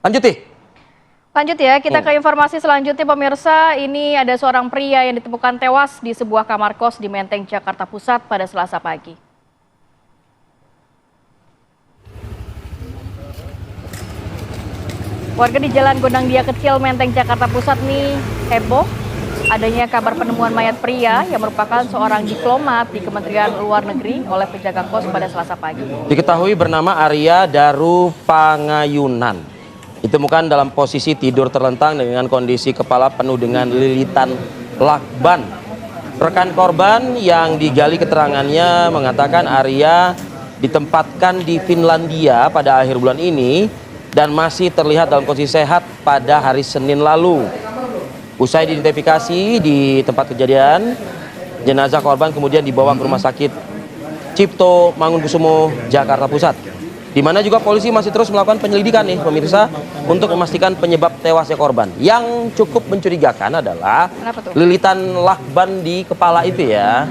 Lanjut nih. Lanjut ya, kita ke informasi selanjutnya pemirsa. Ini ada seorang pria yang ditemukan tewas di sebuah kamar kos di Menteng, Jakarta Pusat pada Selasa pagi. Warga di Jalan Gondangdia Kecil, Menteng, Jakarta Pusat nih heboh adanya kabar penemuan mayat pria yang merupakan seorang diplomat di Kementerian Luar Negeri oleh penjaga kos pada Selasa pagi. Diketahui bernama Arya Daru Pangayunan. Ditemukan dalam posisi tidur terlentang dengan kondisi kepala penuh dengan lilitan lakban. Rekan korban yang digali keterangannya mengatakan Arya ditempatkan di Finlandia pada akhir bulan ini dan masih terlihat dalam kondisi sehat pada hari Senin lalu. Usai diidentifikasi di tempat kejadian, jenazah korban kemudian dibawa ke Rumah Sakit Cipto Mangunkusumo, Jakarta Pusat, di mana juga polisi masih terus melakukan penyelidikan nih pemirsa untuk memastikan penyebab tewasnya korban. Yang cukup mencurigakan adalah lilitan lakban di kepala itu ya.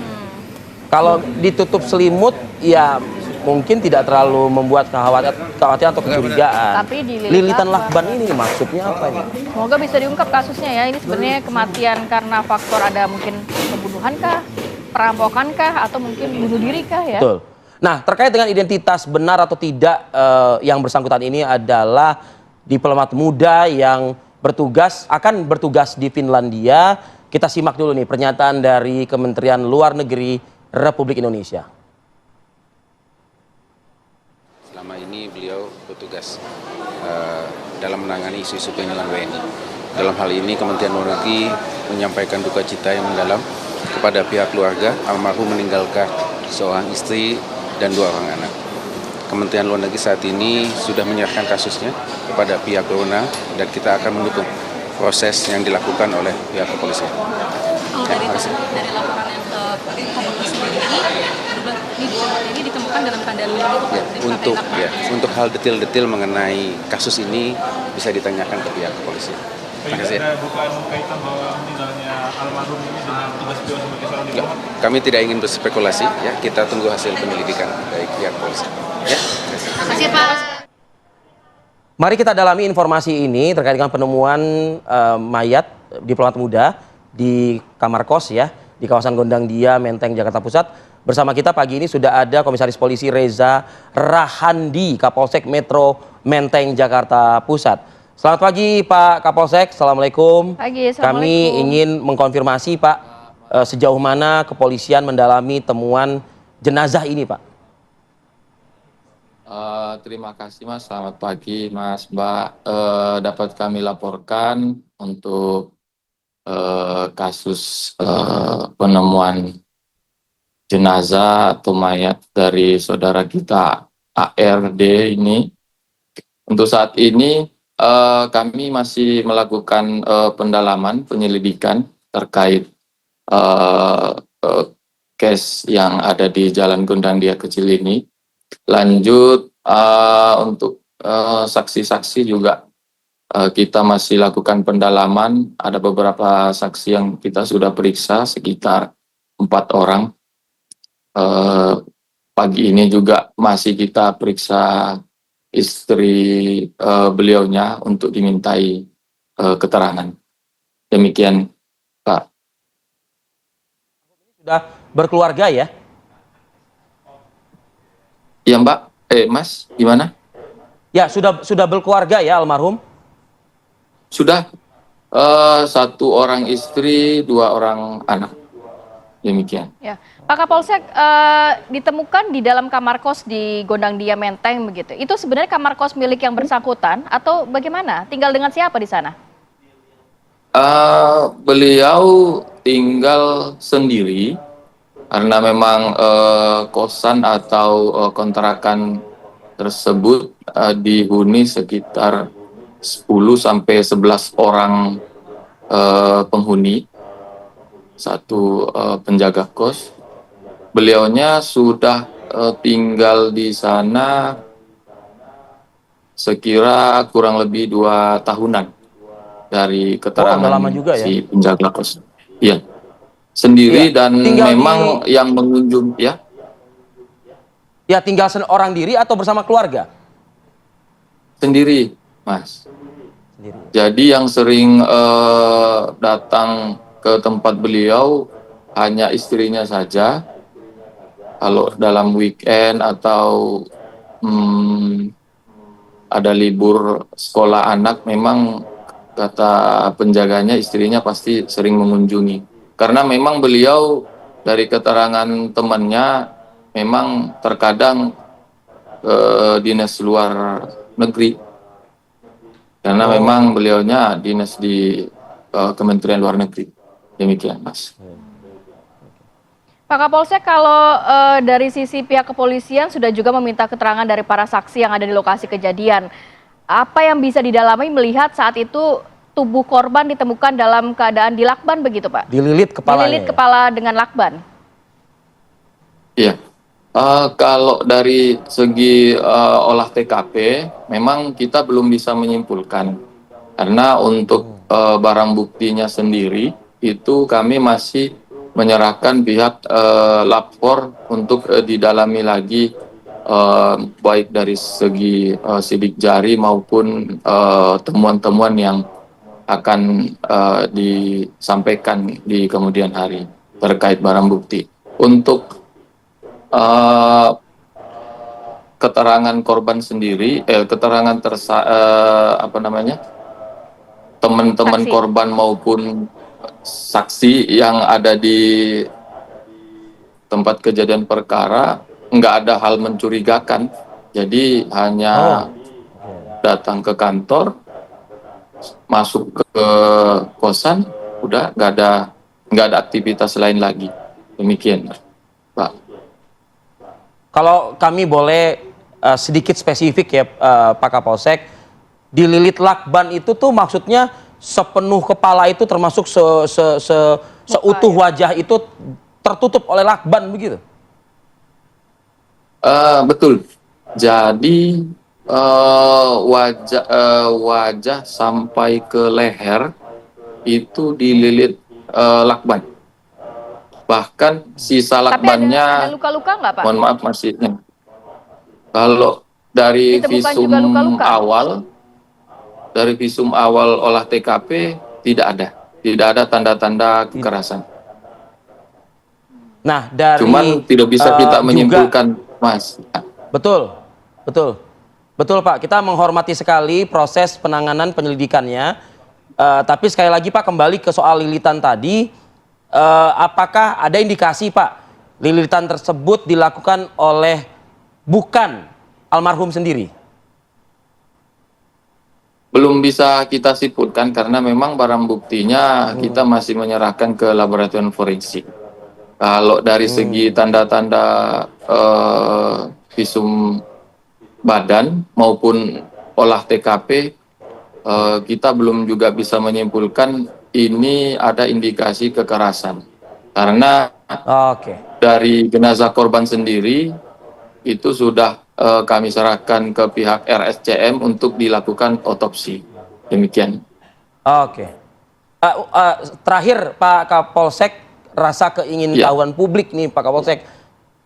Kalau ditutup selimut ya mungkin tidak terlalu membuat kekhawatiran atau kecurigaan. Tapi lilitan lakban ini maksudnya apa ya? Semoga bisa diungkap kasusnya ya. Ini sebenarnya kematian karena faktor ada mungkin pembunuhan kah, perampokan kah, atau mungkin bunuh diri kah ya? Betul. Nah, terkait dengan identitas benar atau tidak yang bersangkutan ini adalah diplomat muda yang akan bertugas di Finlandia. Kita simak dulu nih pernyataan dari Kementerian Luar Negeri Republik Indonesia. Selama ini beliau bertugas dalam menangani isu-isu pelindungan WNI. Dalam hal ini Kementerian Luar Negeri menyampaikan duka cita yang mendalam kepada pihak keluarga almarhum meninggalkan seorang istri dan 2 orang anak. Kementerian Luar Negeri saat ini sudah menyerahkan kasusnya kepada pihak berwenang dan kita akan mendukung proses yang dilakukan oleh pihak kepolisian. Dari laporan yang ke komisi ini ditemukan dalam keadaan untuk hal detail-detail mengenai kasus ini bisa ditanyakan ke pihak kepolisian. Terima kasih. Bukan kaitan bahwa meninggalnya almarhum ini dengan tugas beliau sebagai seorang diplomat. Kami tidak ingin berspekulasi, ya. Kita tunggu hasil penyelidikan dari pihak polisi. Ya. Terima kasih, Pak. Mari kita dalami informasi ini terkait dengan penemuan mayat diplomat muda di kamar kos ya di kawasan Gondangdia, Menteng, Jakarta Pusat. Bersama kita pagi ini sudah ada Komisaris Polisi Reza Rahandi, Kapolsek Metro Menteng, Jakarta Pusat. Selamat pagi Pak Kapolsek, Assalamualaikum. Pagi, Assalamualaikum. Kami ingin mengkonfirmasi Pak, sejauh mana kepolisian mendalami temuan jenazah ini Pak? Terima kasih Mas, selamat pagi Mas, Mbak. Dapat kami laporkan untuk kasus penemuan jenazah atau mayat dari saudara kita ARD ini. Untuk saat ini kami masih melakukan pendalaman penyelidikan terkait case yang ada di Jalan Gondangdia Kecil ini. Lanjut untuk saksi-saksi juga kita masih lakukan pendalaman. Ada beberapa saksi yang kita sudah periksa sekitar 4 orang. Pagi ini juga masih kita periksa istri beliaunya untuk dimintai keterangan. Demikian, Pak. Sudah berkeluarga ya? Ya, Mbak. Mas, gimana? Ya, sudah berkeluarga ya almarhum? Sudah. 1 orang istri, 2 orang anak. Demikian. Ya, Pak Kapolsek, ditemukan di dalam kamar kos di Gondangdia Menteng begitu. Itu sebenarnya kamar kos milik yang bersangkutan atau bagaimana? Tinggal dengan siapa di sana? Beliau tinggal sendiri karena memang kosan atau kontrakan tersebut dihuni sekitar 10 sampai 11 orang penghuni. 1 penjaga kos. Beliaunya sudah tinggal di sana sekira kurang lebih 2 tahunan dari keterangan lama juga ya? si penjaga kos. Iya, sendiri ya, dan memang yang mengunjung ya. Ya, tinggal seorang diri atau bersama keluarga? Sendiri. Mas. sendiri. Jadi yang sering datang ke tempat beliau hanya istrinya saja. Kalau dalam weekend atau ada libur sekolah anak, memang kata penjaganya istrinya pasti sering mengunjungi. Karena memang beliau dari keterangan temannya memang terkadang dinas luar negeri. Karena memang beliaunya dinas di Kementerian Luar Negeri. Demikian, Mas. Pak Kapolsek, kalau dari sisi pihak kepolisian sudah juga meminta keterangan dari para saksi yang ada di lokasi kejadian. Apa yang bisa didalami melihat saat itu tubuh korban ditemukan dalam keadaan dilakban begitu, Pak? Dililit kepalanya. Dililit kepala dengan lakban. Iya. Kalau dari segi olah TKP, memang kita belum bisa menyimpulkan. Karena untuk barang buktinya sendiri, itu kami masih menyerahkan pihak lapor untuk didalami lagi, baik dari segi sidik jari maupun temuan-temuan yang akan disampaikan di kemudian hari terkait barang bukti. Untuk keterangan korban sendiri, keterangan teman-teman Saksi. korban maupun saksi yang ada di tempat kejadian perkara, nggak ada hal mencurigakan. Jadi hanya datang ke kantor, masuk ke kosan, udah nggak ada aktivitas lain lagi. Demikian, Pak. Kalau kami boleh sedikit spesifik ya, Pak Kapolsek, dililit lakban itu tuh maksudnya sepenuh kepala itu termasuk seutuh wajah itu tertutup oleh lakban begitu? Betul. Jadi wajah sampai ke leher itu dililit lakban. Bahkan sisa lakbannya, Tapi ada luka-luka nggak, Pak? mohon maaf masih. Kalau dari Ditemukan visum juga luka-luka? dari visum awal olah TKP tidak ada tanda-tanda kekerasan. Nah, dari Cuman tidak bisa kita juga- menyimpulkan, Mas. Betul, betul. Betul, Pak. Kita menghormati sekali proses penanganan penyelidikannya. Tapi sekali lagi, Pak, kembali ke soal lilitan tadi. Apakah ada indikasi, Pak, lilitan tersebut dilakukan oleh bukan almarhum sendiri? Belum bisa kita simpulkan karena memang barang buktinya kita masih menyerahkan ke laboratorium forensik. Kalau dari segi tanda-tanda visum badan maupun olah TKP, kita belum juga bisa menyimpulkan ini ada indikasi kekerasan. Karena Oke. dari jenazah korban sendiri itu sudah kami serahkan ke pihak RSCM untuk dilakukan otopsi. Demikian. Oke. Terakhir, Pak Kapolsek, rasa keingintahuan publik nih, Pak Kapolsek.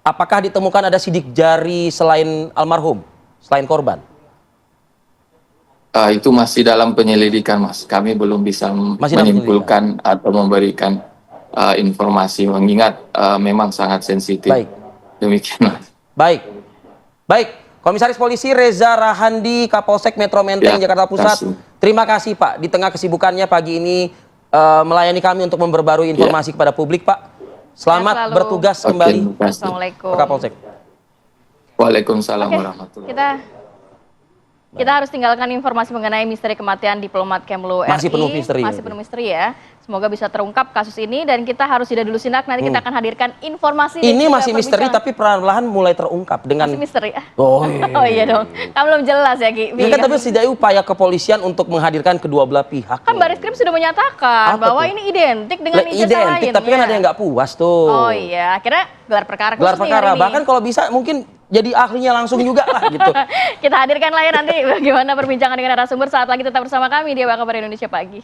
Apakah ditemukan ada sidik jari selain almarhum, selain korban? Itu masih dalam penyelidikan, Mas. Kami belum bisa Masih dalam menyimpulkan atau memberikan informasi, mengingat memang sangat sensitif. Baik. Demikian, Mas. Baik. Baik. Komisaris Polisi Reza Rahandi, Kapolsek Metro Menteng, Ya, Jakarta Pusat. kasih. Terima kasih, Pak. Di tengah kesibukannya pagi ini melayani kami untuk memperbarui informasi kepada publik, Pak. Selamat selalu. bertugas Oke, kembali, terima kasih. Assalamualaikum. Pak Kapolsek. Waalaikumsalam Oke, warahmatullahi kita harus tinggalkan informasi mengenai misteri kematian diplomat Kemlu RI. Masih penuh misteri. Masih penuh misteri ya. Semoga bisa terungkap kasus ini dan kita harus jeda dulu sinak. Nanti kita akan hadirkan informasi. dan Ini juga masih misteri perbincangan. tapi perlahan-lahan mulai terungkap dengan Masih misteri. Oh, iya. Oh iya dong. Kan belum jelas ya, Ki. Ya kan, tapi setidaknya upaya kepolisian untuk menghadirkan kedua belah pihak. Kan Baris Krim sudah menyatakan Apa bahwa tuh? ini identik dengan ijazah Identik, lain. tapi kan ya. ada yang nggak puas tuh. Oh iya, akhirnya gelar perkara Gelar khusus nih perkara, hari ini. bahkan kalau bisa mungkin jadi ahlinya langsung juga lah gitu. Kita hadirkan lah ya nanti bagaimana perbincangan dengan narasumber saat lagi tetap bersama kami di Apa Kabar Indonesia Pagi.